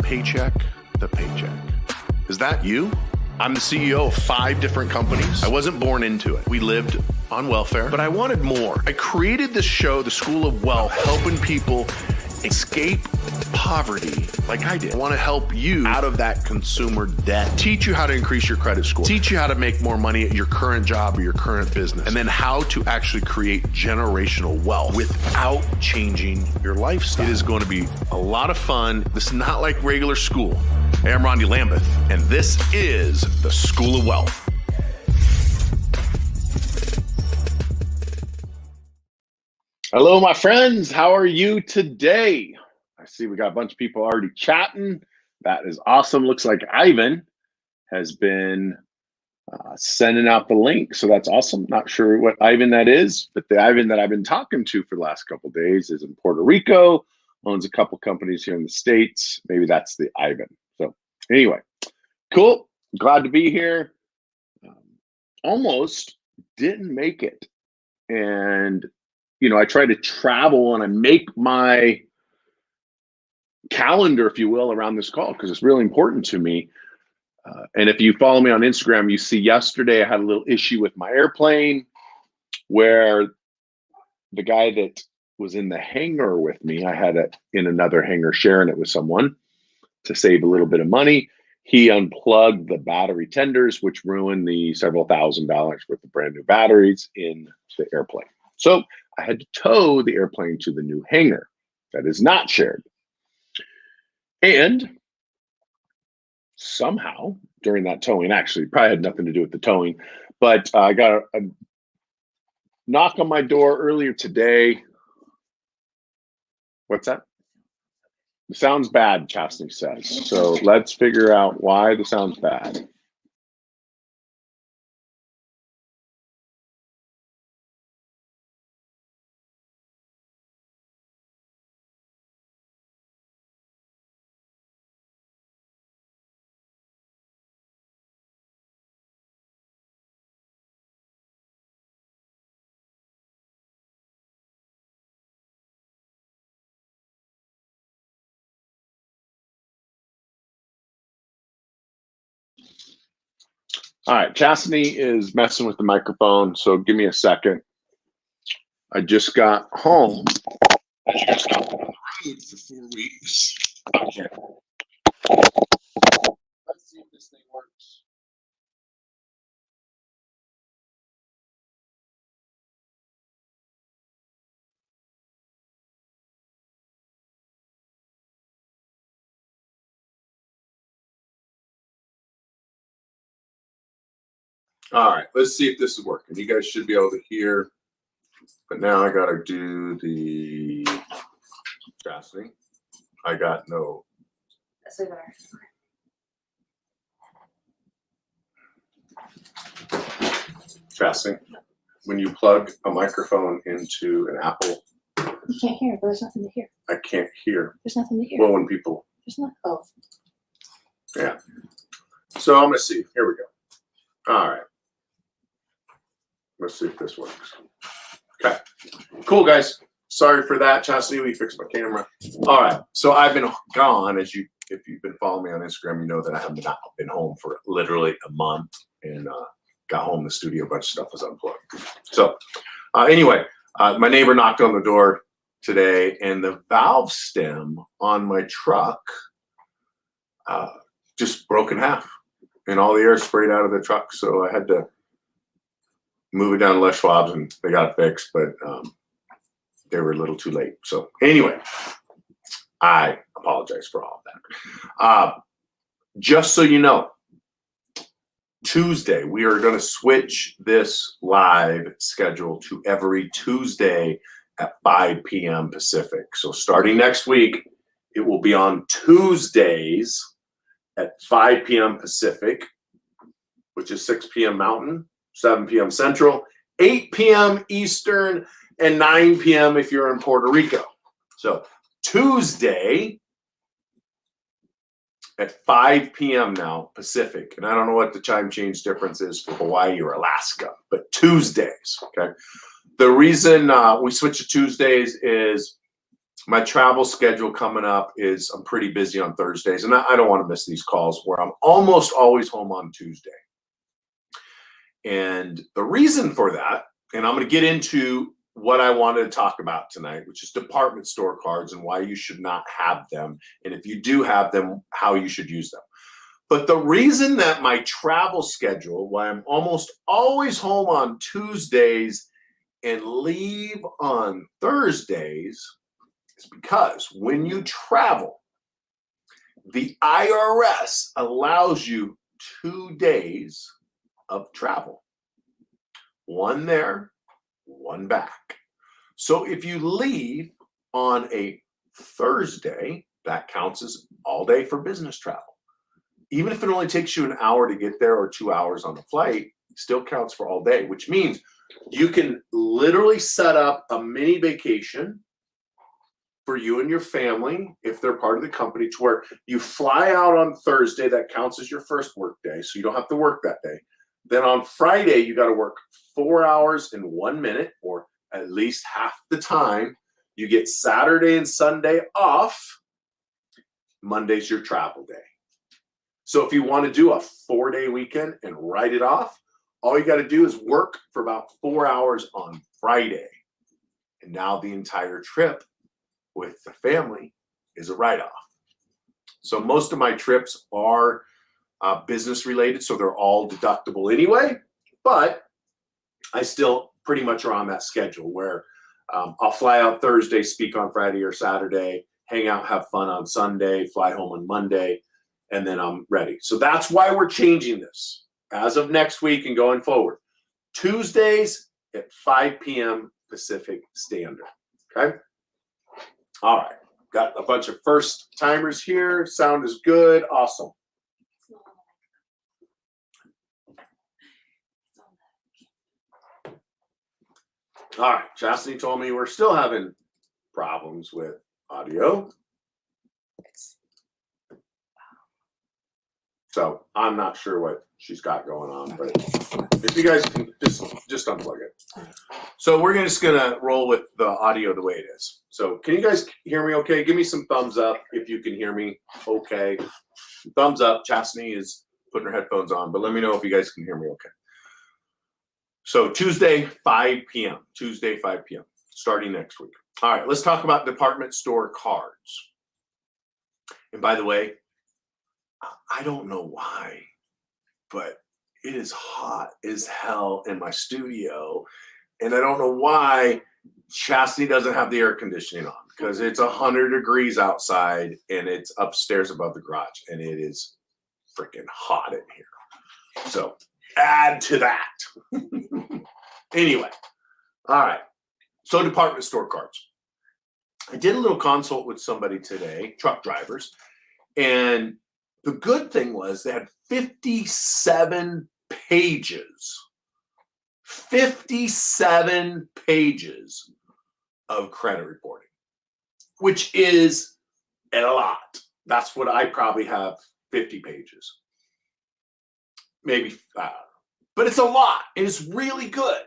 paycheck to paycheck. Is that you? I'm the CEO of 5 different companies. I wasn't born into it. We lived on welfare, but I wanted more. I created this show, The School of Wealth, helping people escape poverty like I did. I want to help you out of that consumer debt, teach you how to increase your credit score, teach you how to make more money at your current job or your current business, and then how to actually create generational wealth without changing your lifestyle. It is going to be a lot of fun. This is not like regular school. Hey, I'm Rondi Lambeth, and this is the School of Wealth. Hello, my friends. How are you today? I see we got a bunch of people already chatting. That is awesome. Looks like Ivan has been sending out the link, so that's awesome. Not sure what Ivan that is, but the Ivan that I've been talking to for the last couple of days is in Puerto Rico, owns a couple companies here in the States. Maybe that's the Ivan. So anyway, cool. Glad to be here. Almost didn't make it. And you know, I try to travel and I make my calendar, if you will, around this call because it's really important to me. And if you follow me on Instagram, you see yesterday I had a little issue with my airplane where the guy that was in the hangar with me, I had it in another hangar sharing it with someone to save a little bit of money. He unplugged the battery tenders, which ruined the several $1,000s worth of brand new batteries in the airplane. So I had to tow the airplane to the new hangar that is not shared. And somehow during that towing, actually probably had nothing to do with the towing, but I got a knock on my door earlier today. What's that? The sound's bad, Chastity says. So let's figure out why the sound's bad. All right, Chastity is messing with the microphone, so give me a second. I just got home. I just got on the road for 4 weeks. Okay. Let's see if this thing works. All right, let's see if this is working. You guys should be able to hear, but now I gotta do the Chastity. I got no. That's way better. Chastity, when you plug a microphone into an Apple, You can't hear, but there's nothing to hear. I can't hear. There's nothing to hear. Well, when people. There's not. Oh. Yeah. So I'm gonna see. Here we go. All right. Let's see if this works. Okay. Cool, guys. Sorry for that, Chastity. We fixed my camera. All right. So I've been gone, if you've been following me on Instagram, you know that I have not been home for literally a month, and got home. The studio, a bunch of stuff was unplugged. So anyway, my neighbor knocked on the door today, and the valve stem on my truck just broke in half, and all the air sprayed out of the truck. So I had to move it down to Les Schwab's, and they got it fixed, but they were a little too late. So anyway, I apologize for all of that. Just so you know, Tuesday, we are going to switch this live schedule to every Tuesday at 5 p.m. Pacific. So starting next week, it will be on Tuesdays at 5 p.m. Pacific, which is 6 p.m. Mountain, 7 p.m. Central, 8 p.m. Eastern, and 9 p.m. if you're in Puerto Rico. So Tuesday at 5 p.m. now Pacific. And I don't know what the time change difference is for Hawaii or Alaska, but Tuesdays, okay? The reason we switch to Tuesdays is My travel schedule coming up is I'm pretty busy on Thursdays, and I don't want to miss these calls where I'm almost always home on Tuesday. And the reason for that, and I'm going to get into what I wanted to talk about tonight, which is department store cards and why you should not have them. And if you do have them, how you should use them. But the reason that my travel schedule, why I'm almost always home on Tuesdays and leave on Thursdays, is because when you travel, the IRS allows you 2 days of travel. One there, one back. So if you leave on a Thursday, that counts as all day for business travel. Even if it only takes you an hour to get there or 2 hours on the flight, it still counts for all day, which means you can literally set up a mini vacation for you and your family, if they're part of the company, to where you fly out on Thursday. That counts as your first work day, so you don't have to work that day. Then on Friday, you got to work 4 hours and 1 minute, or at least half the time. You get Saturday and Sunday off. Monday's your travel day. So if you want to do a 4-day weekend and write it off, all you got to do is work for about 4 hours on Friday. And now the entire trip with the family is a write-off. So most of my trips are business related, so they're all deductible anyway, but I still pretty much are on that schedule where I'll fly out Thursday, speak on Friday or Saturday, hang out, have fun on Sunday, fly home on Monday, and then I'm ready. So that's why we're changing this as of next week and going forward. Tuesdays at 5 p.m. Pacific Standard. Okay? All right. Got a bunch of first timers here. Sound is good. Awesome. All right. Chastity told me we're still having problems with audio. So I'm not sure what she's got going on, but if you guys can just unplug it. So we're just gonna roll with the audio the way it is. So can you guys hear me okay? Give me some thumbs up if you can hear me okay. Thumbs up. Chastity is putting her headphones on, but let me know if you guys can hear me okay. So Tuesday, 5 p.m. Tuesday, 5 p.m. starting next week. All right, let's talk about department store cards. And by the way, I don't know why, but it is hot as hell in my studio. And I don't know why Chastity doesn't have the air conditioning on, because it's 100 degrees outside and it's upstairs above the garage and it is freaking hot in here. So add to that. Anyway, all right. So department store cards. I did a little consult with somebody today, truck drivers, and the good thing was they had 57 pages. 57 pages of credit reporting, which is a lot. That's what I probably have, 50 pages. Maybe, but it's a lot, and it's really good.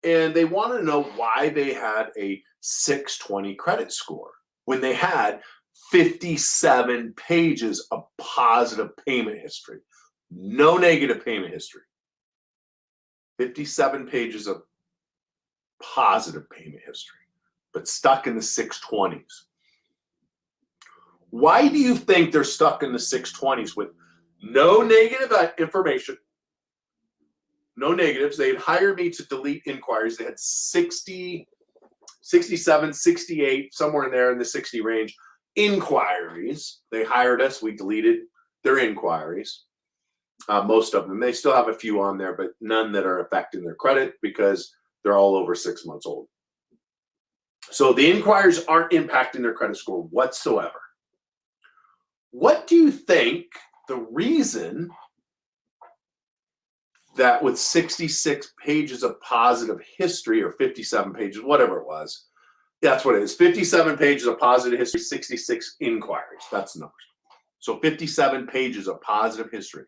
And they wanted to know why they had a 620 credit score when they had 57 pages of positive payment history, no negative payment history. 57 pages of positive payment history, but stuck in the 620s. Why do you think they're stuck in the 620s with no negative information? No negatives. They'd hired me to delete inquiries. They had 60, 67, 68, somewhere in there in the 60 range, inquiries. They hired us. We deleted their inquiries. Most of them. They still have a few on there, but none that are affecting their credit because they're all over 6 months old. So the inquiries aren't impacting their credit score whatsoever. What do you think the reason that with 66 pages of positive history, or 57 pages, whatever it was, that's what it is. 57 pages of positive history, 66 inquiries. That's the numbers. So 57 pages of positive history.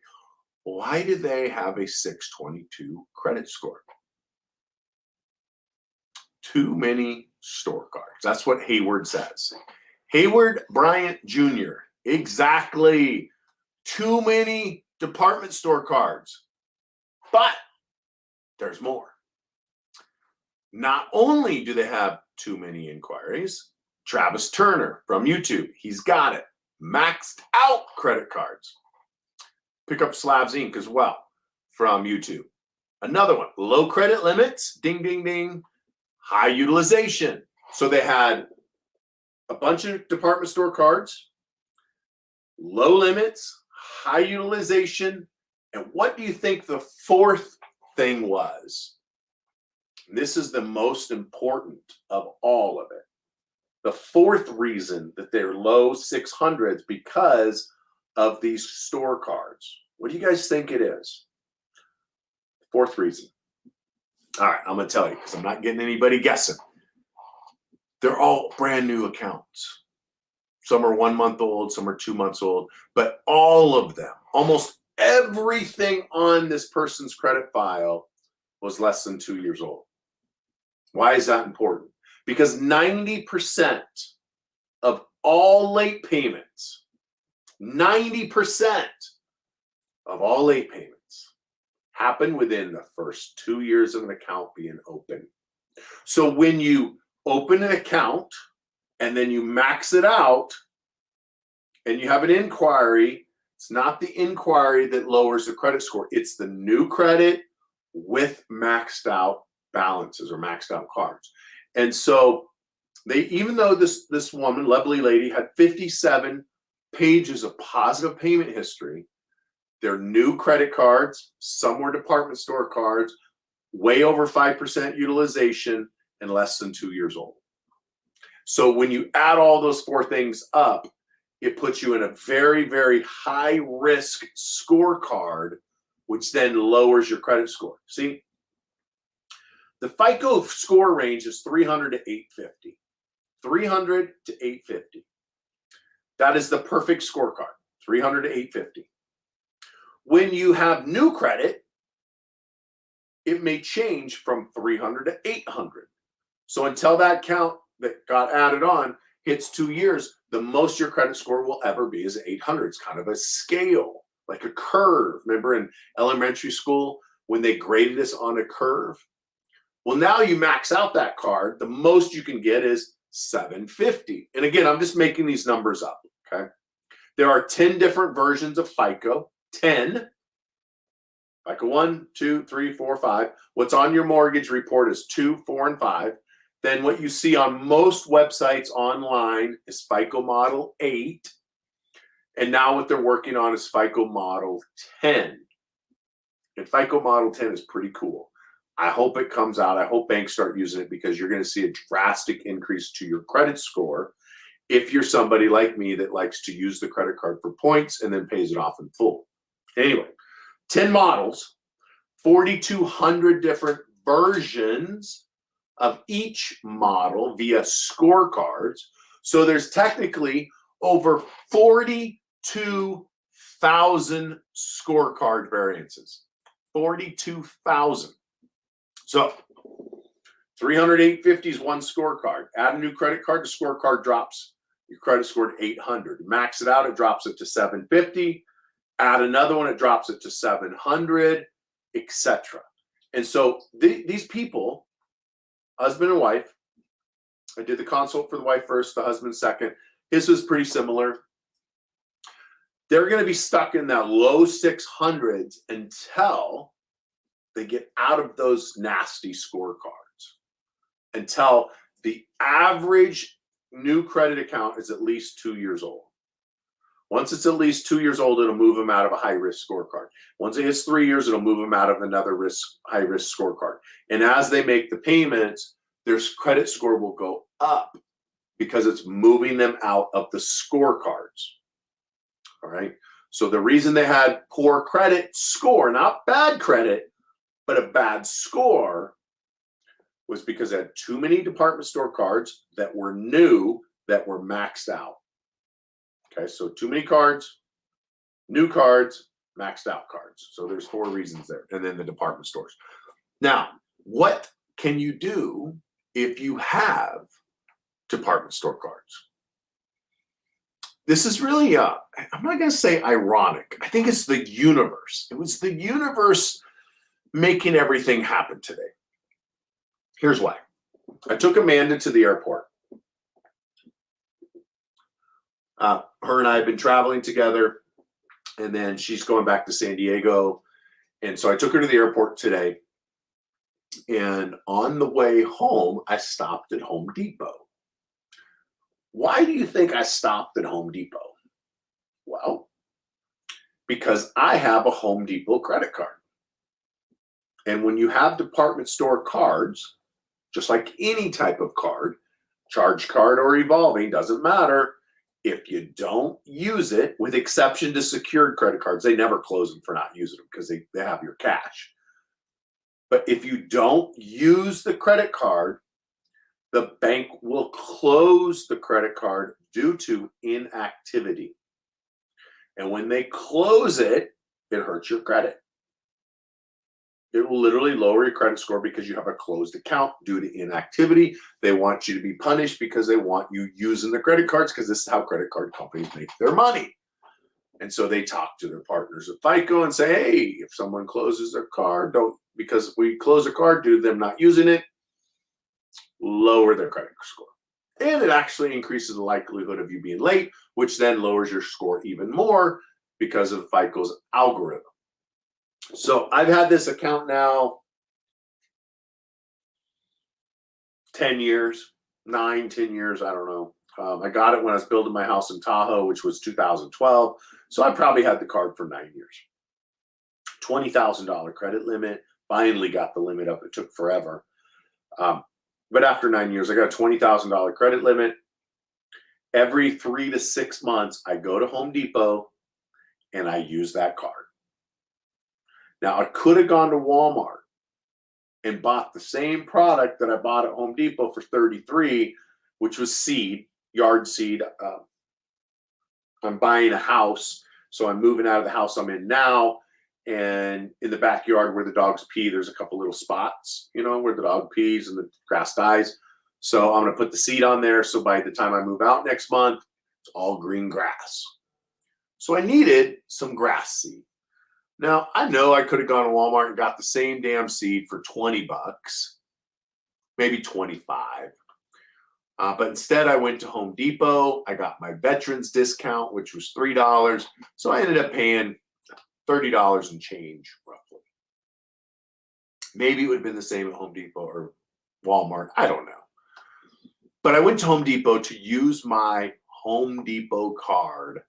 Why did they have a 622 credit score? Too many store cards. That's what Hayward says. Hayward Bryant Jr. Exactly. Too many department store cards. But there's more. Not only do they have too many inquiries, Travis Turner from YouTube, he's got it. Maxed out credit cards. Pick up Slabs Inc. as well from YouTube. Another one, low credit limits, ding, ding, ding, high utilization. So they had a bunch of department store cards, low limits, high utilization. And what do you think the fourth thing was? This is the most important of all of it. The fourth reason that they're low 600s because of these store cards. What do you guys think it is? Fourth reason. All right, I'm going to tell you because I'm not getting anybody guessing. They're all brand new accounts. Some are 1 month old, some are 2 months old, but all of them, almost everything on this person's credit file was less than 2 years old. Why is that important? Because 90% of all late payments, 90% of all late payments happen within the first 2 years of an account being open. So when you open an account and then you max it out and you have an inquiry, it's not the inquiry that lowers the credit score. It's the new credit with maxed out balances or maxed out cards. And so they, even though this woman, lovely lady, had 57 pages of positive payment history, they're new credit cards, some were department store cards, way over 5% utilization, and less than 2 years old. So when you add all those four things up, it puts you in a very, very high risk scorecard, which then lowers your credit score. See, the FICO score range is 300 to 850. 300 to 850. That is the perfect scorecard, 300 to 850. When you have new credit, it may change from 300 to 800. So until that count that got added on hits 2 years, the most your credit score will ever be is 800. It's kind of a scale, like a curve. Remember in elementary school when they graded us on a curve? Well, now you max out that card. The most you can get is 750. And again, I'm just making these numbers up, okay? There are 10 different versions of FICO. 10. FICO 1, 2, 3, 4, 5. What's on your mortgage report is 2, 4, and 5. Then what you see on most websites online is FICO Model 8. And now what they're working on is FICO Model 10. And FICO Model 10 is pretty cool. I hope it comes out. I hope banks start using it because you're going to see a drastic increase to your credit score if you're somebody like me that likes to use the credit card for points and then pays it off in full. Anyway, 10 models, 4,200 different versions of each model via scorecards. So there's technically over 42,000 scorecard variances. 42,000. So 300, 850 is one scorecard. Add a new credit card, the scorecard drops your credit score to 800. Max it out, it drops it to 750. Add another one, it drops it to 700, etc. And so these people, husband and wife, I did the consult for the wife first, the husband second. His was pretty similar. They're going to be stuck in that low 600s until they get out of those nasty scorecards, until the average new credit account is at least 2 years old. Once it's at least 2 years old, it'll move them out of a high-risk scorecard. Once it hits 3 years, it'll move them out of another high-risk scorecard. And as they make the payments, their credit score will go up because it's moving them out of the scorecards. All right? So the reason they had poor credit score, not bad credit, but a bad score, was because they had too many department store cards that were new, that were maxed out. Okay, so too many cards, new cards, maxed out cards. So there's 4 reasons there. And then the department stores. Now, what can you do if you have department store cards. This is really, I'm not going to say ironic. I think it's the universe. It was the universe making everything happen today. Here's why. I took Amanda to the airport. Her and I have been traveling together, and then she's going back to San Diego. And so I took her to the airport today. And on the way home, I stopped at Home Depot. Why do you think I stopped at Home Depot? Well, because I have a Home Depot credit card. And when you have department store cards, just like any type of card, charge card or revolving, doesn't matter. If you don't use it, with exception to secured credit cards, they never close them for not using them because they have your cash. But if you don't use the credit card, the bank will close the credit card due to inactivity. And when they close it, it hurts your credit. It will literally lower your credit score because you have a closed account due to inactivity. They want you to be punished because they want you using the credit cards, because this is how credit card companies make their money. And so they talk to their partners at FICO and say, hey, if someone closes their card, don't, because we close a card due to them not using it, lower their credit score. And it actually increases the likelihood of you being late, which then lowers your score even more because of FICO's algorithm. So I've had this account now 10 years, 10 years, I don't know. I got it when I was building my house in Tahoe, which was 2012. So I probably had the card for 9 years. $20,000 credit limit. Finally got the limit up. It took forever. But after 9 years, I got a $20,000 credit limit. Every 3 to 6 months, I go to Home Depot and I use that card. Now, I could have gone to Walmart and bought the same product that I bought at Home Depot for $33, which was seed, yard seed. I'm buying a house, so I'm moving out of the house I'm in now. And in the backyard where the dogs pee, there's a couple little spots, you know, where the dog pees and the grass dies. So I'm going to put the seed on there. So by the time I move out next month, it's all green grass. So I needed some grass seed. Now, I know I could have gone to Walmart and got the same damn seed for 20 bucks, maybe 25. But instead, I went to Home Depot. I got my veterans discount, which was $3. So I ended up paying $30 and change, roughly. Maybe it would have been the same at Home Depot or Walmart. I don't know. But I went to Home Depot to use my Home Depot card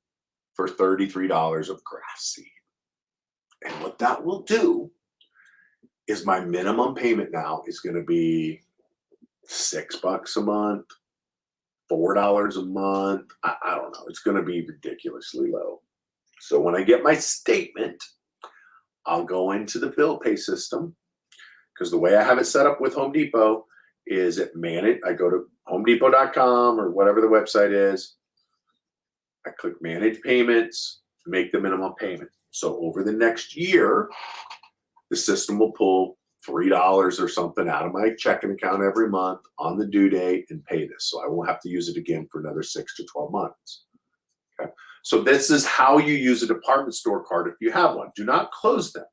for $33 of grass seed. And what that will do is my minimum payment now is going to be $6 a month, $4 a month. I don't know. It's going to be ridiculously low. So when I get my statement, I'll go into the bill pay system, because the way I have it set up with Home Depot is it manage. I go to homedepot.com or whatever the website is. I click manage payments, make the minimum payment. So over the next year, the system will pull $3 or something out of my checking account every month on the due date and pay this. So I won't have to use it again for another 6 to 12 months. Okay. So this is how you use a department store card if you have one. Do not close them.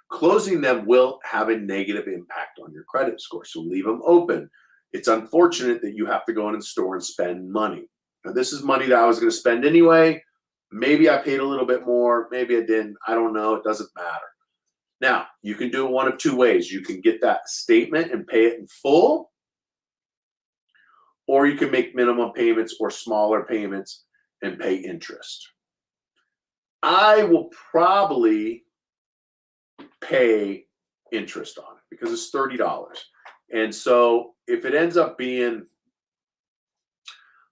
Closing them will have a negative impact on your credit score. So leave them open. It's unfortunate that you have to go in the store and spend money. Now, this is money that I was going to spend anyway. Maybe I paid a little bit more. Maybe I didn't. I don't know. It doesn't matter. Now, you can do it one of two ways. You can get that statement and pay it in full, or you can make minimum payments or smaller payments and pay interest. I will probably pay interest on it because it's $30. And so if it ends up being,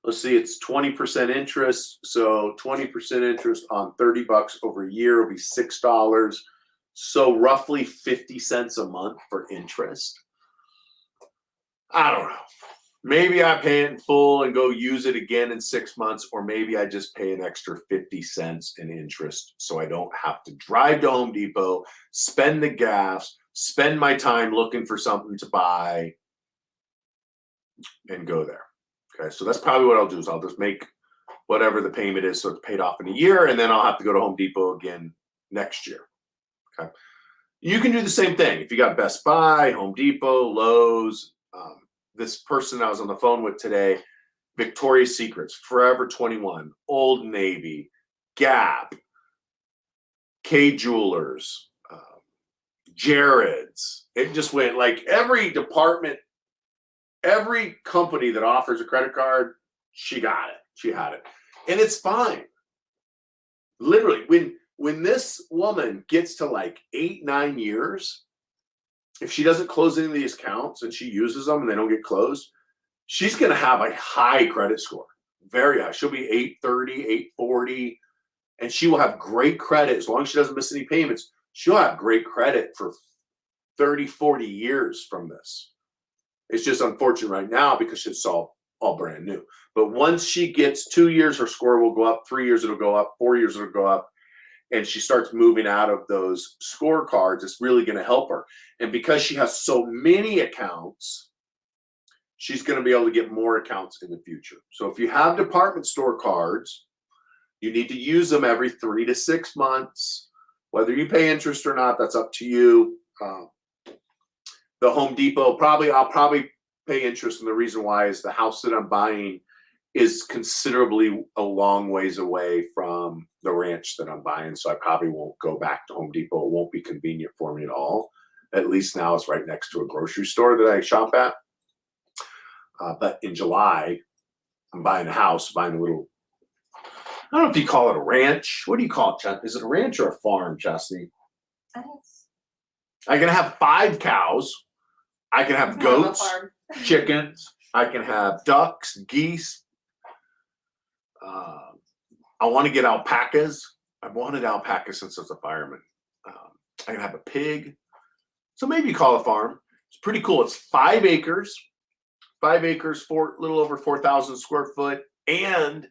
let's see, it's 20% interest. So 20% interest on $30 over a year will be $6. So roughly 50 cents a month for interest. I don't know. Maybe I pay it in full and go use it again in 6 months, or maybe I just pay an extra 50 cents in interest so I don't have to drive to Home Depot, spend the gas, spend my time looking for something to buy. and go there. Okay, so that's probably what I'll do is I'll just make whatever the payment is so it's paid off in a year, and then I'll have to go to Home Depot again next year. Okay, you can do the same thing if you got Best Buy, Home Depot, Lowe's. This person I was on the phone with today, Victoria's Secrets, Forever 21, Old Navy, Gap, K Jewelers, Jared's. It just went like every department, every company that offers a credit card, she got it. She had it. And it's fine. Literally, when this woman gets to like 8, 9 years, if she doesn't close any of these accounts and she uses them and they don't get closed, she's going to have a high credit score, very high. She'll be 830, 840, and she will have great credit as long as she doesn't miss any payments. She'll have great credit for 30, 40 years from this. It's just unfortunate right now because it's all brand new. But once she gets 2 years, her score will go up. 3 years, it'll go up. 4 years, it'll go up. And she starts moving out of those scorecards, it's really going to help her. And because she has so many accounts, she's going to be able to get more accounts in the future. So if you have department store cards, you need to use them every 3 to 6 months. Whether you pay interest or not, that's up to you. The Home Depot, I'll probably pay interest, and the reason why is the house that I'm buying is considerably a long ways away from the ranch that I'm buying, so I probably won't go back to Home Depot. It won't be convenient for me at all. At least now it's right next to a grocery store that I shop at. But in July, I'm buying a house, buying a little, I don't know if you call it a ranch. What do you call it, Is it a ranch or a farm, Chastity? I can have 5 cows. I can have goats, chickens. I can have ducks, geese. I want to get alpacas. I've wanted alpacas since I was a fireman. I can have a pig. So maybe you call it a farm. It's pretty cool. It's 5 acres. 5 acres, little over 4,000 square foot, and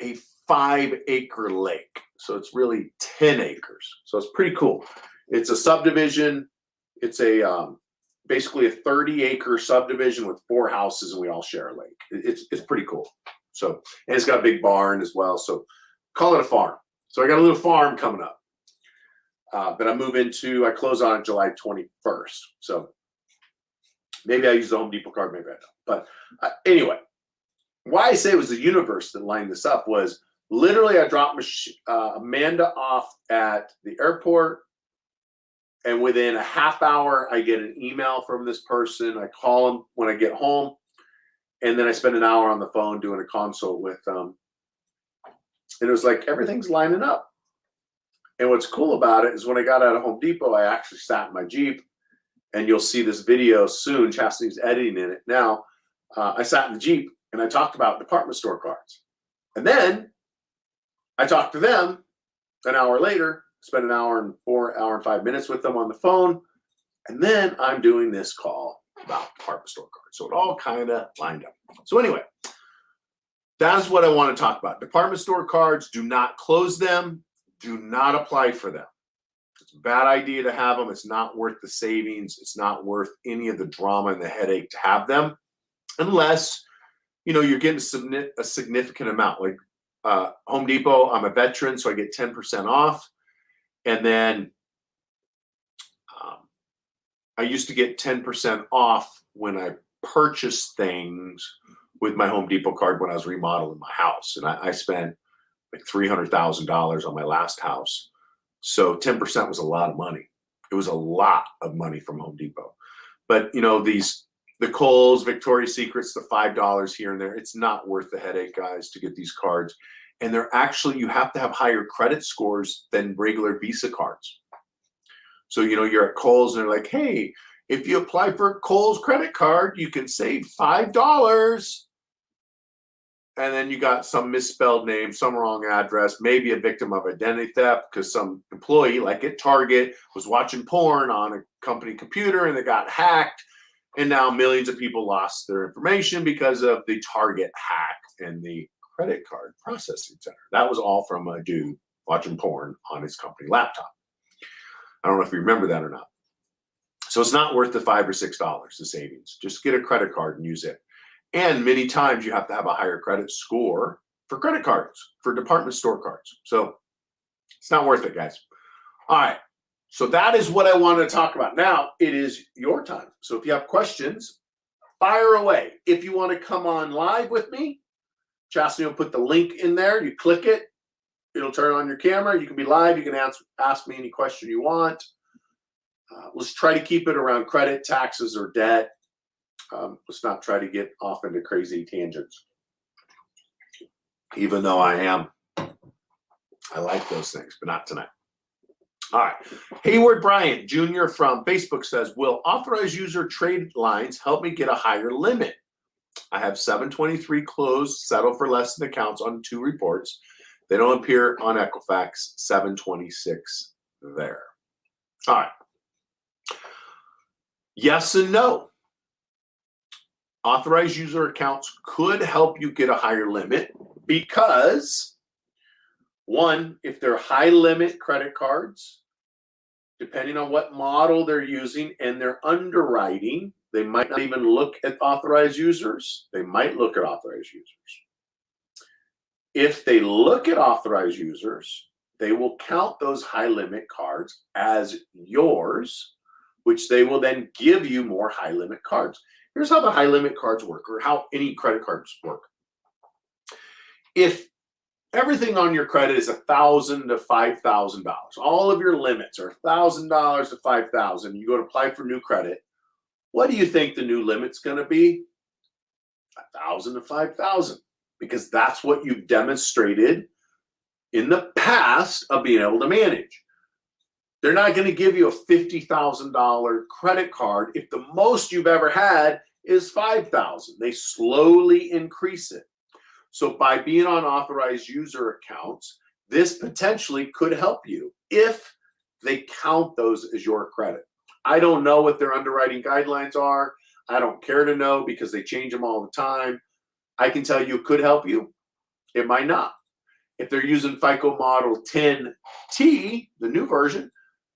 a 5-acre lake. So it's really 10 acres. So it's pretty cool. It's a subdivision. It's a basically a 30-acre subdivision with 4 houses, and we all share a lake. It's pretty cool. So, and it's got a big barn as well. So call it a farm. So I got a little farm coming up that I move into. I close on it July 21st. So maybe I use the Home Depot card, maybe I don't. But anyway, why I say it was the universe that lined this up was literally I dropped Amanda off at the airport, and within a half hour, I get an email from this person. I call them when I get home, and then I spend an hour on the phone doing a consult with them. And it was like everything's lining up. And what's cool about it is when I got out of Home Depot, I actually sat in my Jeep, and you'll see this video soon. Chastity's editing in it now. I sat in the Jeep and I talked about department store cards. And then I talked to them an hour later, spent an hour and 5 minutes with them on the phone. And then I'm doing this call about department store cards. So it all kind of lined up. So anyway, that's what I want to talk about. Department store cards, do not close them. Do not apply for them. It's a bad idea to have them. It's not worth the savings. It's not worth any of the drama and the headache to have them, unless you're getting a significant amount. Like Home Depot, I'm a veteran, so I get 10% off. And then I used to get 10% off when I purchased things with my Home Depot card when I was remodeling my house. And I spent like $300,000 on my last house. So 10% was a lot of money. It was a lot of money from Home Depot. But the Kohl's, Victoria's Secrets, the $5 here and there, it's not worth the headache, guys, to get these cards. And they're actually, you have to have higher credit scores than regular Visa cards. So, you're at Kohl's and they're like, hey, if you apply for a Kohl's credit card, you can save $5. And then you got some misspelled name, some wrong address, maybe a victim of identity theft because some employee, like at Target, was watching porn on a company computer and they got hacked. And now millions of people lost their information because of the Target hack and the credit card processing center. That was all from a dude watching porn on his company laptop. I don't know if you remember that or not. So it's not worth the $5 or $6, the savings. Just get a credit card and use it. And many times you have to have a higher credit score for credit cards, for department store cards. So it's not worth it, guys. All right. So that is what I wanted to talk about. Now it is your time. So if you have questions, fire away. If you want to come on live with me, Chastity will put the link in there. You click it. It'll turn on your camera. You can be live. You can ask me any question you want. Let's try to keep it around credit, taxes, or debt. Let's not try to get off into crazy tangents. Even though I like those things, but not tonight. All right. Hayward Bryant Jr. from Facebook says, will authorized user trade lines help me get a higher limit? I have 723 closed, settle for less than accounts on 2 reports. They don't appear on Equifax. 726 there. All right. Yes and no. Authorized user accounts could help you get a higher limit because, one, if they're high limit credit cards, depending on what model they're using and their underwriting, they might not even look at authorized users. They might look at authorized users. If they look at authorized users, they will count those high limit cards as yours, which they will then give you more high limit cards. Here's how the high limit cards work, or how any credit cards work. If everything on your credit is $1,000 to $5,000, all of your limits are $1,000 to $5,000, you go to apply for new credit, what do you think the new limit's going to be? $1,000 to $5,000, because that's what you've demonstrated in the past of being able to manage. They're not going to give you a $50,000 credit card if the most you've ever had is $5,000. They slowly increase it. So by being on authorized user accounts, this potentially could help you if they count those as your credit. I don't know what their underwriting guidelines are. I don't care to know because they change them all the time. I can tell you it could help you. It might not. If they're using FICO Model 10T, the new version,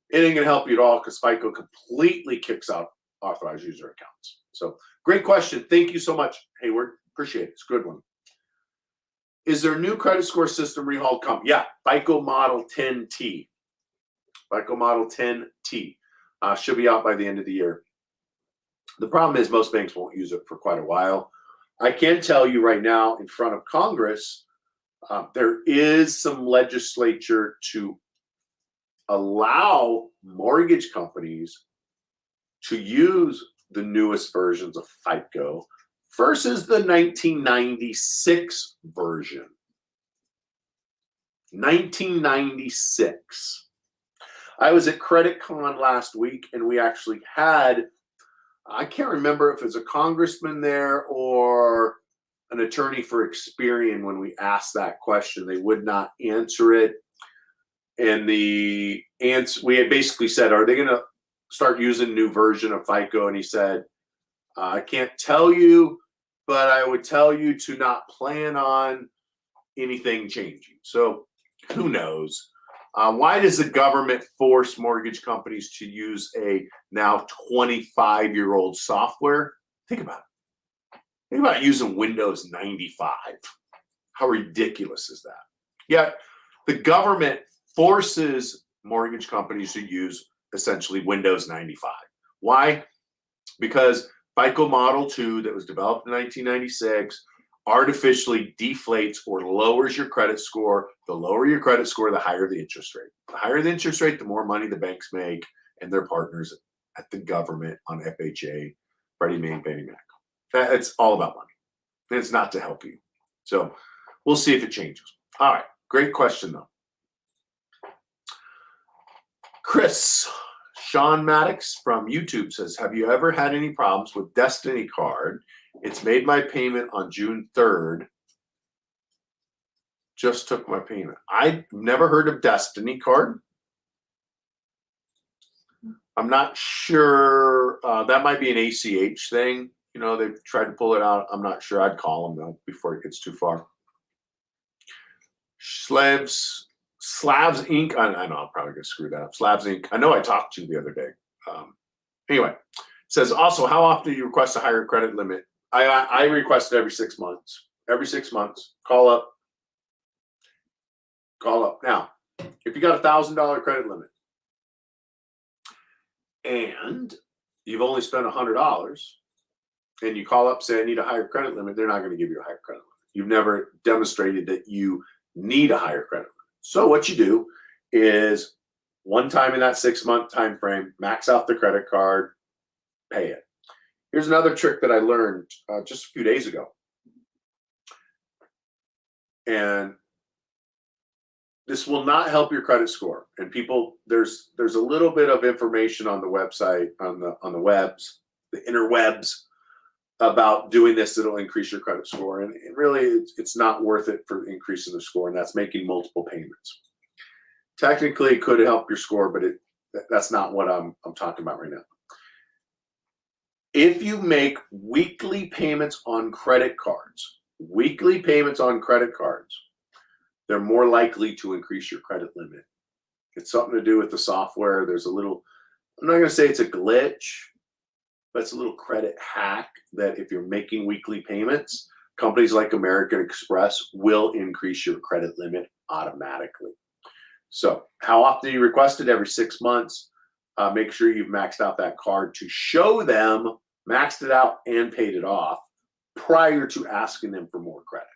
it ain't going to help you at all because FICO completely kicks out authorized user accounts. So great question. Thank you so much, Hayward. Appreciate it. It's a good one. Is there a new credit score system rehauled coming? Yeah, FICO Model 10T. FICO Model 10T should be out by the end of the year. The problem is most banks won't use it for quite a while. I can tell you right now in front of Congress, there is some legislature to allow mortgage companies to use the newest versions of FICO versus the 1996 version. 1996. I was at CreditCon last week and we actually had, I can't remember if it was a congressman there or an attorney for Experian when we asked that question. They would not answer it. And the answer, we had basically said, are they going to start using new version of FICO? And he said, I can't tell you, but I would tell you to not plan on anything changing. So who knows? Why does the government force mortgage companies to use a now 25-year-old software? Think about it. Think about using Windows 95. How ridiculous is that? Yet the government forces mortgage companies to use essentially Windows 95. Why? Because FICO Model 2 that was developed in 1996 artificially deflates or lowers your credit score. The lower your credit score, the higher the interest rate. The higher the interest rate, the more money the banks make and their partners at the government on FHA, Freddie Mae, and Fannie Mac. It's all about money. It's not to help you. So we'll see if it changes. All right. Great question, though. Sean Maddox from YouTube says, have you ever had any problems with Destiny Card? It's made my payment on June 3rd. Just took my payment. I've never heard of Destiny Card. I'm not sure. That might be an ACH thing. You know, they've tried to pull it out. I'm not sure. I'd call them though before it gets too far. Slabs Inc. I know I'm probably going to screw that up. Slabs Inc. I know I talked to you the other day. Anyway, it says also, how often do you request a higher credit limit I request it every 6 months. Every 6 months, call up. Now, if you got $1,000 credit limit and you've only spent $100 and you call up, say, I need a higher credit limit, they're not going to give you a higher credit limit. You've never demonstrated that you need a higher credit limit. So what you do is one time in that 6-month time frame, max out the credit card, pay it. Here's another trick that I learned just a few days ago. And this will not help your credit score. And people, there's a little bit of information on the website, on the webs, the interwebs, about doing this that'll increase your credit score. And really, it's not worth it for increasing the score, and that's making multiple payments. Technically, it could help your score, but that's not what I'm talking about right now. If you make weekly payments on credit cards, they're more likely to increase your credit limit. It's something to do with the software. There's a little, I'm not going to say it's a glitch, but it's a little credit hack that if you're making weekly payments, companies like American Express will increase your credit limit automatically. So how often do you request it? Every 6 months. Make sure you've maxed out that card to show them, maxed it out and paid it off prior to asking them for more credit.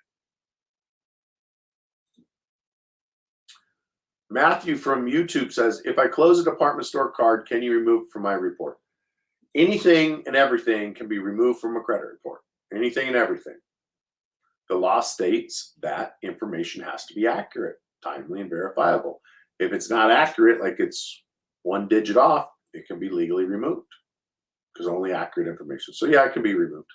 Matthew from YouTube says, if I close a department store card, can you remove it from my report? Anything and everything can be removed from a credit report. Anything and everything. The law states that information has to be accurate, timely, and verifiable. If it's not accurate, like it's one digit off, it can be legally removed because only accurate information. So yeah, it can be removed.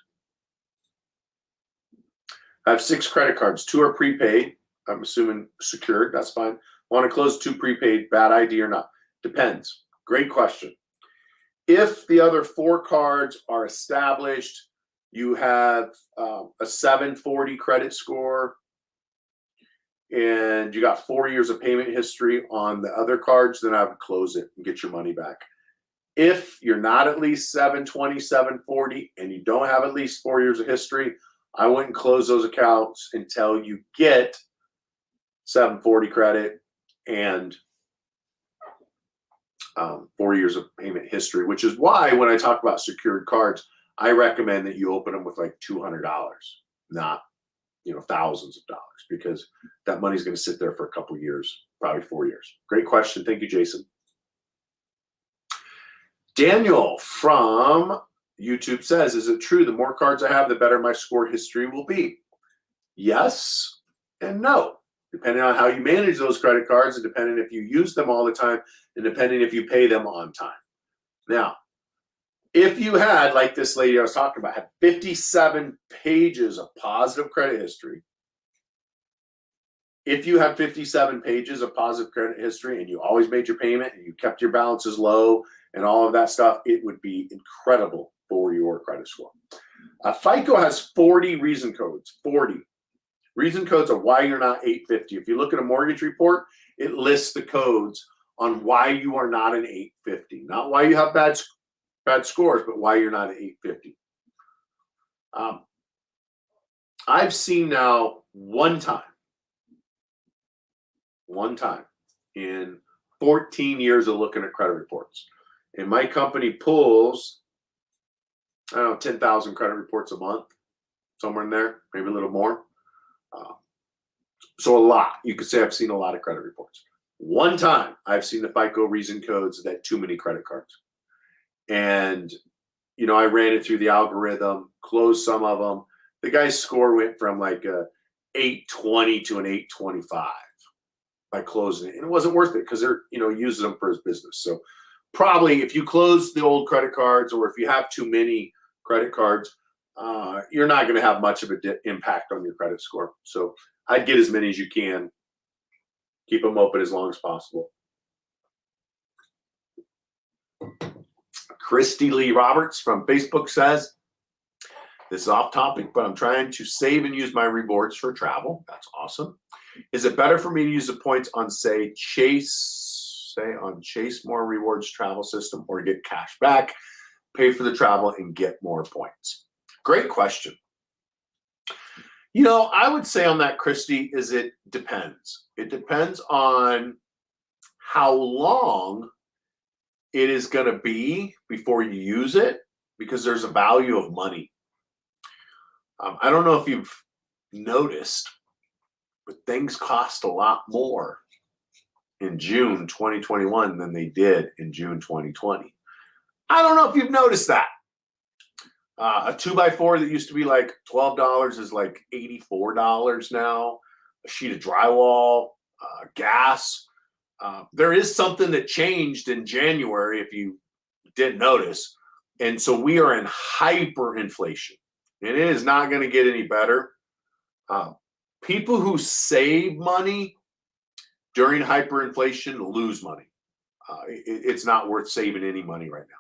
I have 6 credit cards. 2 are prepaid. I'm assuming secured. That's fine. Want to close 2 prepaid? Bad idea or not? Depends. Great question. If the other 4 cards are established, you have a 740 credit score, and you got 4 years of payment history on the other cards, then I would close it and get your money back. If you're not at least 720, 740, and you don't have at least 4 years of history, I wouldn't close those accounts until you get 740 credit and 4 years of payment history, which is why when I talk about secured cards, I recommend that you open them with like $200, not thousands of dollars, because that money's going to sit there for a couple years, probably 4 years. Great question. Thank you, Jason. Daniel from YouTube says, is it true the more cards I have, the better my score history will be? Yes and no, depending on how you manage those credit cards and depending if you use them all the time and depending if you pay them on time. Now, if you had, like this lady I was talking about, had 57 pages of positive credit history, if you had 57 pages of positive credit history and you always made your payment and you kept your balances low and all of that stuff, it would be incredible for your credit score. FICO has 40 reason codes, 40 reason codes of why you're not 850. If you look at a mortgage report, it lists the codes on why you are not an 850, not why you have bad scores, but why you're not an 850. I've seen now one time in 14 years of looking at credit reports. And my company pulls, 10,000 credit reports a month, somewhere in there, maybe a little more. So a lot. You could say I've seen a lot of credit reports. One time I've seen the FICO reason codes that too many credit cards. And, I ran it through the algorithm, closed some of them. The guy's score went from like a 820 to an 825 by closing it. And it wasn't worth it because they're, using them for his business. So probably if you close the old credit cards or if you have too many credit cards, you're not going to have much of an impact on your credit score. So I'd get as many as you can. Keep them open as long as possible. Christy Lee Roberts from Facebook says, this is off topic, but I'm trying to save and use my rewards for travel. That's awesome. Is it better for me to use the points on, say, Chase More Rewards travel system or get cash back, pay for the travel, and get more points? Great question. You know, I would say on that, Christy, is it depends. It depends on how long it is going to be before you use it, because there's a value of money. I don't know if you've noticed, but things cost a lot more in June 2021 than they did in June 2020. I don't know if you've noticed that. A 2x4 that used to be like $12 is like $84 now. A sheet of drywall, gas. There is something that changed in January, if you didn't notice. And so we are in hyperinflation. And it is not going to get any better. People who save money during hyperinflation lose money. It's not worth saving any money right now.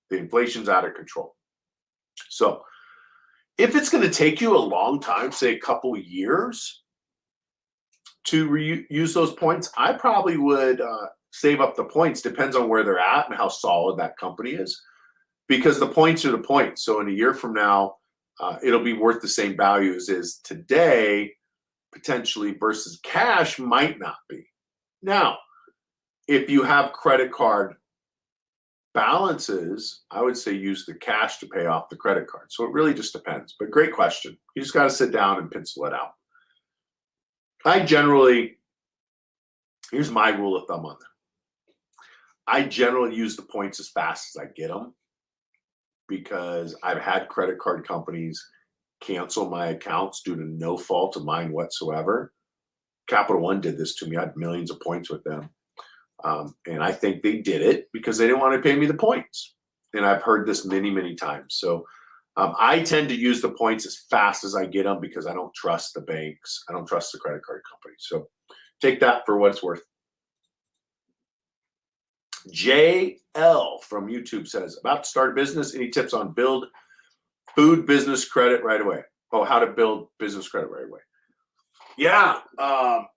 The inflation's out of control. So if it's going to take you a long time, say a couple of years, to use those points, I probably would save up the points. Depends on where they're at and how solid that company is, because the points are the points. So in a year from now, it'll be worth the same value as is today, potentially, versus cash might not be. Now, if you have credit card balances, I would say use the cash to pay off the credit card. So it really just depends. But great question. You just got to sit down and pencil it out. Here's my rule of thumb on that. I generally use the points as fast as I get them, because I've had credit card companies cancel my accounts due to no fault of mine whatsoever. Capital One did this to me. I had millions of points with them. And I think they did it because they didn't want to pay me the points. And I've heard this many, many times. So I tend to use the points as fast as I get them, because I don't trust the banks. I don't trust the credit card companies. So take that for what it's worth. JL from YouTube says, about to start a business. Any tips on build food business credit right away? Oh, how to build business credit right away. Yeah. I'm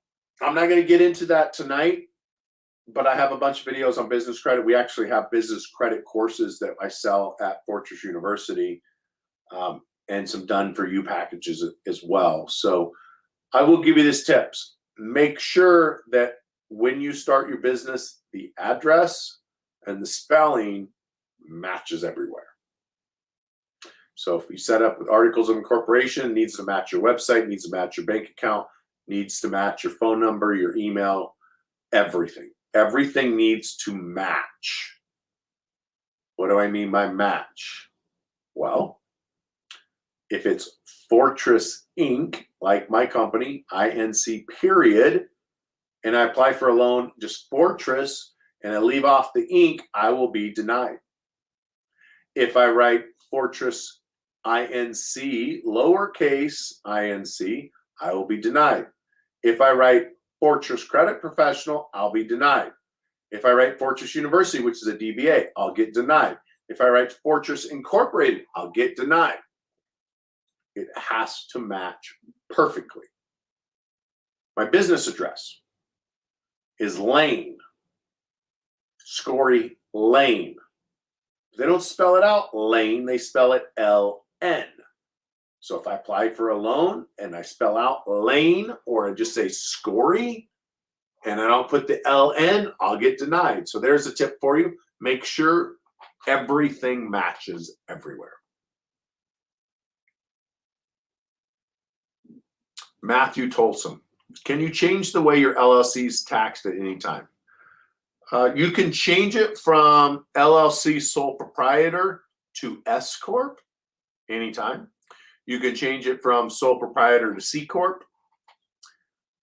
not going to get into that tonight, but I have a bunch of videos on business credit. We actually have business credit courses that I sell at Fortress University, and some done for you packages as well. So I will give you these tips. Make sure that when you start your business, the address and the spelling matches everywhere. So if you set up with articles of incorporation, it needs to match your website, needs to match your bank account, needs to match your phone number, your email, everything. Everything needs to match. What do I mean by match? Well, if it's Fortress Inc., like my company, INC period, and I apply for a loan, just Fortress, and I leave off the Inc., I will be denied. If I write Fortress INC, lowercase INC, I will be denied. If I write Fortress Credit Professional, I'll be denied. If I write Fortress University, which is a DBA, I'll get denied. If I write Fortress Incorporated, I'll get denied. It has to match perfectly. My business address is Lane, Scory Lane. They don't spell it out Lane, they spell it LN. So if I apply for a loan and I spell out Lane, or I just say Scory, and I don't put the LN, I'll get denied. So there's a tip for you. Make sure everything matches everywhere. Matthew Tolson, can you change the way your LLC is taxed at any time? You can change it from LLC sole proprietor to S Corp anytime. You can change it from sole proprietor to C Corp.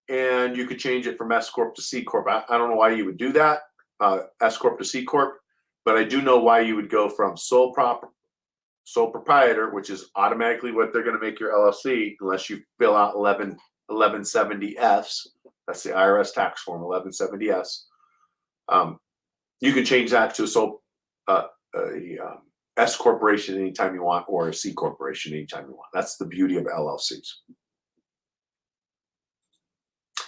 And you could change it from S Corp to C Corp. I don't know why you would do that, S Corp to C Corp, but I do know why you would go from sole proprietor, which is automatically what they're going to make your LLC, unless you fill out 1170Fs. That's the IRS tax form, 1170S. You can change that to S corporation anytime you want, or a C corporation anytime you want. That's the beauty of LLCs.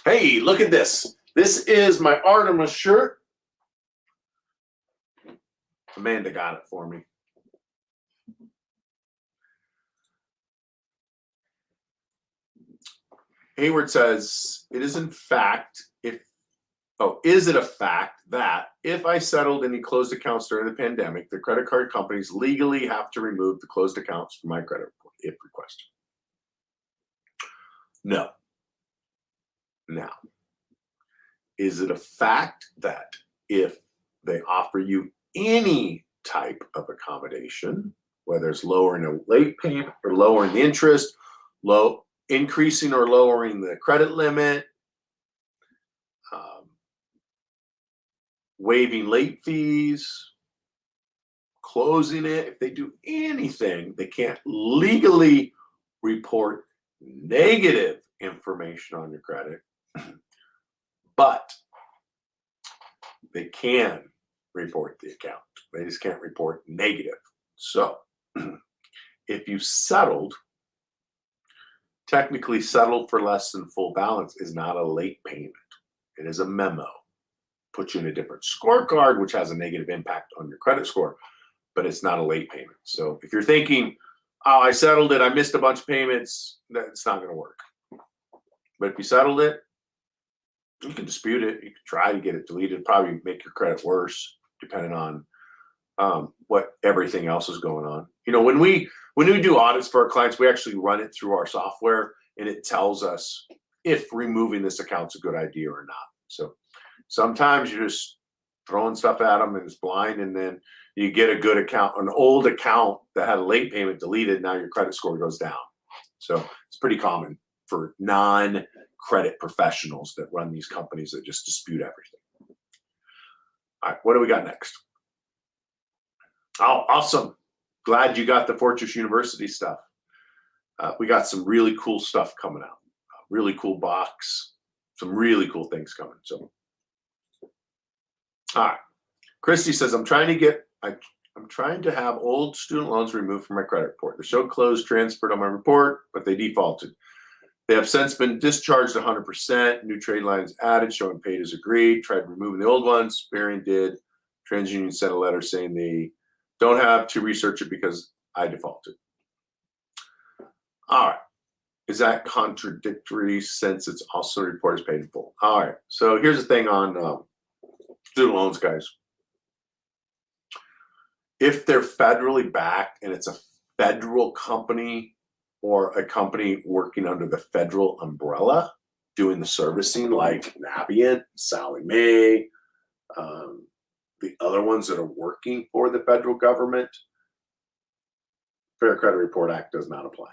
Hey, look at this. This is my Artemis shirt. Amanda got it for me. Hayward says, it is in fact, is it a fact that if I settled any closed accounts during the pandemic, the credit card companies legally have to remove the closed accounts from my credit report if requested? No. Now, is it a fact that if they offer you any type of accommodation, whether it's lowering a late payment or lowering the interest, increasing or lowering the credit limit, waiving late fees, closing it, if they do anything, they can't legally report negative information on your credit, but they can report the account. They just can't report negative. So if you settled, technically settled for less than full balance is not a late payment. It is a memo. Puts you in a different scorecard, which has a negative impact on your credit score, but it's not a late payment. So if you're thinking, oh, I settled it, I missed a bunch of payments, that's not going to work. But if you settled it, you can dispute it. You can try to get it deleted. Probably make your credit worse, depending on what everything else is going on. You know, when we do audits for our clients, we actually run it through our software, and it tells us if removing this account's a good idea or not. So sometimes you're just throwing stuff at them and it's blind, and then you get a good account, an old account that had a late payment deleted. Now your credit score goes down. So it's pretty common for non-credit professionals that run these companies that just dispute everything. All right, what do we got next? Oh, awesome. Glad you got the Fortress University stuff. We got some really cool stuff coming out. Really cool box. Some really cool things coming. So, all right. Christy says, I'm trying to have old student loans removed from my credit report. The show closed transferred on my report, but they defaulted. They have since been discharged 100%. New trade lines added, showing paid as agreed. Tried removing the old ones. Marion did. TransUnion sent a letter saying they don't have to research it because I defaulted. All right. Is that contradictory since it's also reported as paid in full? All right. So here's the thing on student loans, guys. If they're federally backed and it's a federal company or a company working under the federal umbrella doing the servicing, like Navient, Sallie Mae, the other ones that are working for the federal government, Fair Credit Report Act does not apply.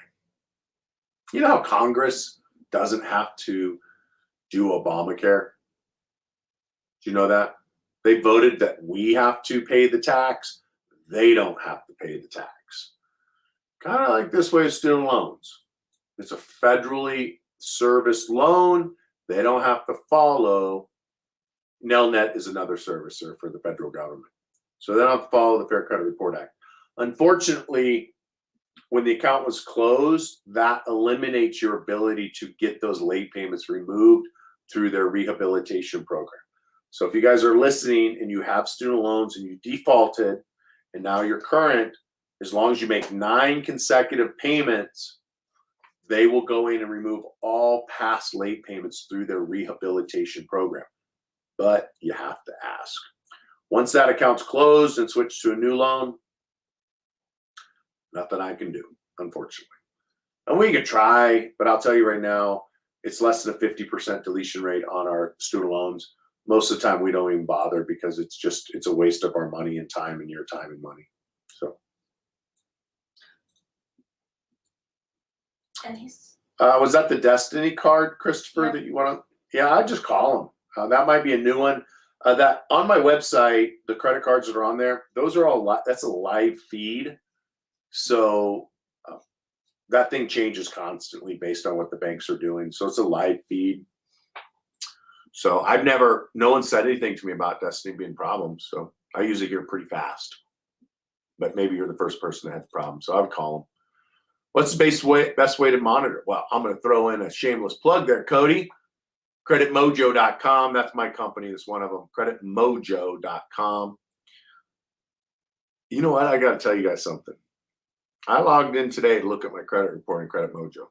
You know how Congress doesn't have to do Obamacare? Do you know that? They voted that we have to pay the tax. They don't have to pay the tax. Kind of like this way with student loans. It's a federally serviced loan. They don't have to follow. Nelnet is another servicer for the federal government. So they don't have to follow the Fair Credit Report Act. Unfortunately, when the account was closed, that eliminates your ability to get those late payments removed through their rehabilitation program. So if you guys are listening and you have student loans and you defaulted and now you're current, as long as you make 9 consecutive payments, they will go in and remove all past late payments through their rehabilitation program. But you have to ask. Once that account's closed and switched to a new loan, nothing I can do, unfortunately. And we can try, but I'll tell you right now, it's less than a 50% deletion rate on our student loans. Most of the time we don't even bother because it's a waste of our money and time and your time and money. So. And he's Was that the Destiny card, Christopher, Yeah. that you want to? Yeah, I'd just call them. That might be a new one. That on my website, the credit cards that are on there, those are all that's a live feed. So that thing changes constantly based on what the banks are doing. So it's a live feed. So no one said anything to me about Destiny being problems. So I usually hear pretty fast. But maybe you're the first person that had the problem. So I would call them. What's the best way to monitor? Well, I'm going to throw in a shameless plug there, Cody. CreditMojo.com. That's my company. That's one of them. CreditMojo.com. You know what? I got to tell you guys something. I logged in today to look at my credit report in Credit Mojo.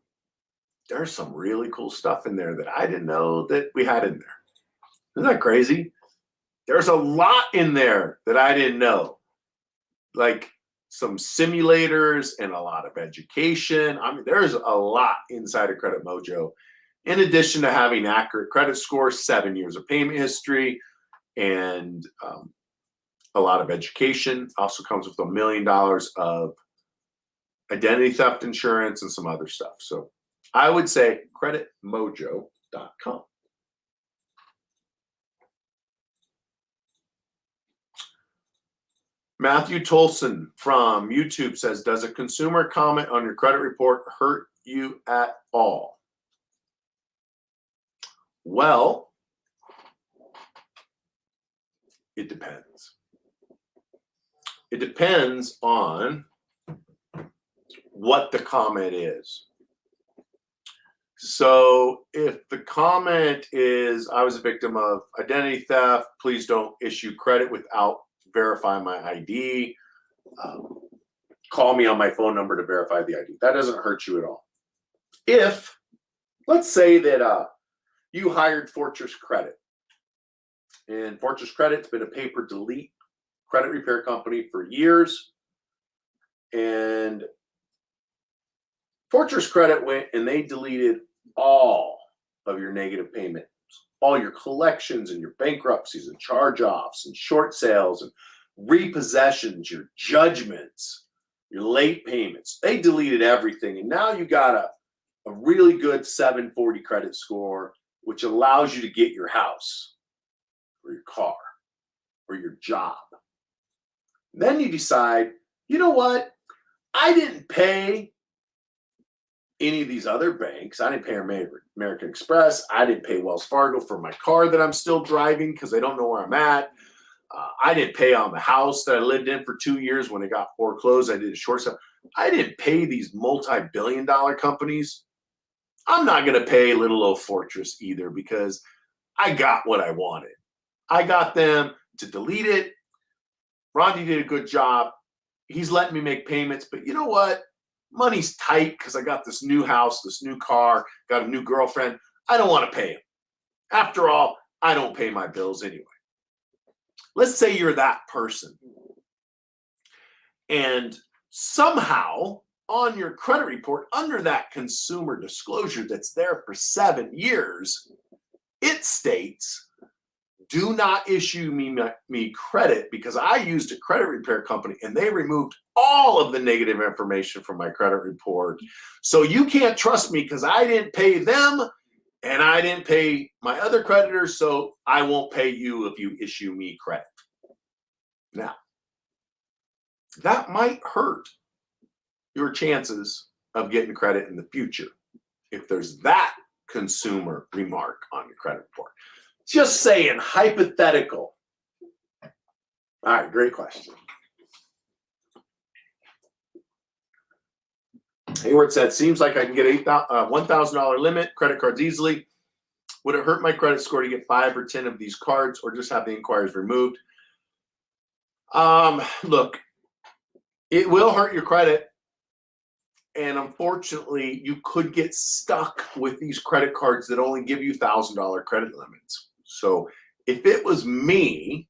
there's some really cool stuff in there that I didn't know that we had in there. Isn't that crazy? There's a lot in there that I didn't know. Like some simulators and a lot of education. I mean, there's a lot inside of Credit Mojo. In addition to having accurate credit scores, 7 years of payment history, and a lot of education. Also comes with $1 million of identity theft insurance and some other stuff. So I would say creditmojo.com. Matthew Tolson from YouTube says, does a consumer comment on your credit report hurt you at all? Well, it depends. It depends on what the comment is. So if the comment is, I was a victim of identity theft, please don't issue credit without verifying my ID. Call me on my phone number to verify the ID. That doesn't hurt you at all. If, let's say that you hired Fortress Credit, and Fortress Credit's been a pay per delete credit repair company for years, and Fortress Credit went and they deleted all of your negative payments, all your collections and your bankruptcies and charge-offs and short sales and repossessions, your judgments, your late payments. They deleted everything. And now you got a really good 740 credit score, which allows you to get your house or your car or your job. Then you decide, you know what? I didn't pay any of these other banks. I didn't pay American Express. I didn't pay Wells Fargo for my car that I'm still driving because they don't know where I'm at. I didn't pay on the house that I lived in for 2 years when it got foreclosed. I did a short sale. I didn't pay these multi-billion-dollar companies. I'm not going to pay little old Fortress either because I got what I wanted. I got them to delete it. Rondi did a good job. He's letting me make payments, but you know what? Money's tight because I got this new house, this new car, got a new girlfriend. I don't want to pay him. After all, I don't pay my bills anyway. Let's say you're that person. And somehow on your credit report, under that consumer disclosure that's there for 7 years, it states, do not issue me credit because I used a credit repair company and they removed all of the negative information from my credit report. So you can't trust me because I didn't pay them and I didn't pay my other creditors, so I won't pay you if you issue me credit. Now, that might hurt your chances of getting credit in the future if there's that consumer remark on your credit report. Just saying, hypothetical. All right, great question. Hayward said, seems like I can get $1,000 limit, credit cards easily. Would it hurt my credit score to get 5 or 10 of these cards or just have the inquiries removed? Look, it will hurt your credit. And unfortunately, you could get stuck with these credit cards that only give you $1,000 credit limits. So if it was me,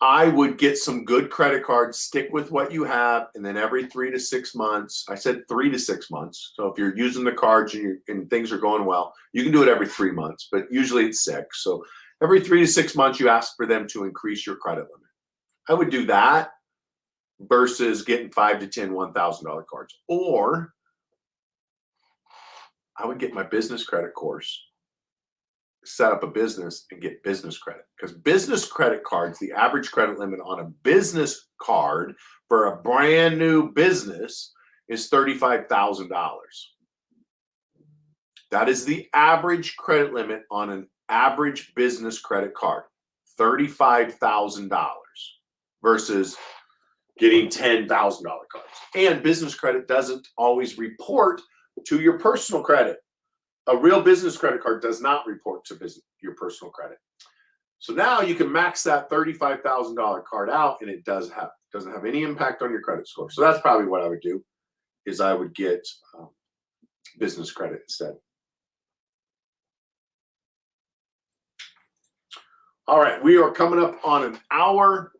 I would get some good credit cards, stick with what you have, and then every 3 to 6 months, I said 3 to 6 months. So if you're using the cards and things are going well, you can do it every 3 months, but usually it's 6. So every 3 to 6 months, you ask for them to increase your credit limit. I would do that versus getting 5 to 10 $1,000 cards. Or I would get my business credit course, set up a business and get business credit, because business credit cards, the average credit limit on a business card for a brand new business is $35,000. That is the average credit limit on an average business credit card, $35,000 versus getting $10,000 cards. And business credit doesn't always report to your personal credit. A real business credit card does not report to your personal credit. So now you can max that $35,000 card out, and it doesn't have any impact on your credit score. So that's probably what I would do, is I would get business credit instead. All right, we are coming up on an hour.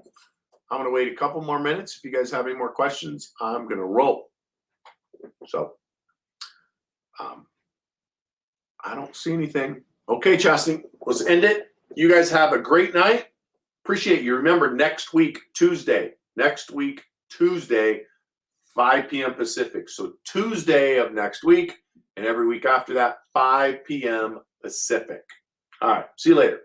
I'm going to wait a couple more minutes. If you guys have any more questions, I'm going to roll. So, I don't see anything. Okay, Chastity, let's end it. You guys have a great night. Appreciate you. Remember, next week, Tuesday, 5 p.m. Pacific. So Tuesday of next week and every week after that, 5 p.m. Pacific. All right, see you later.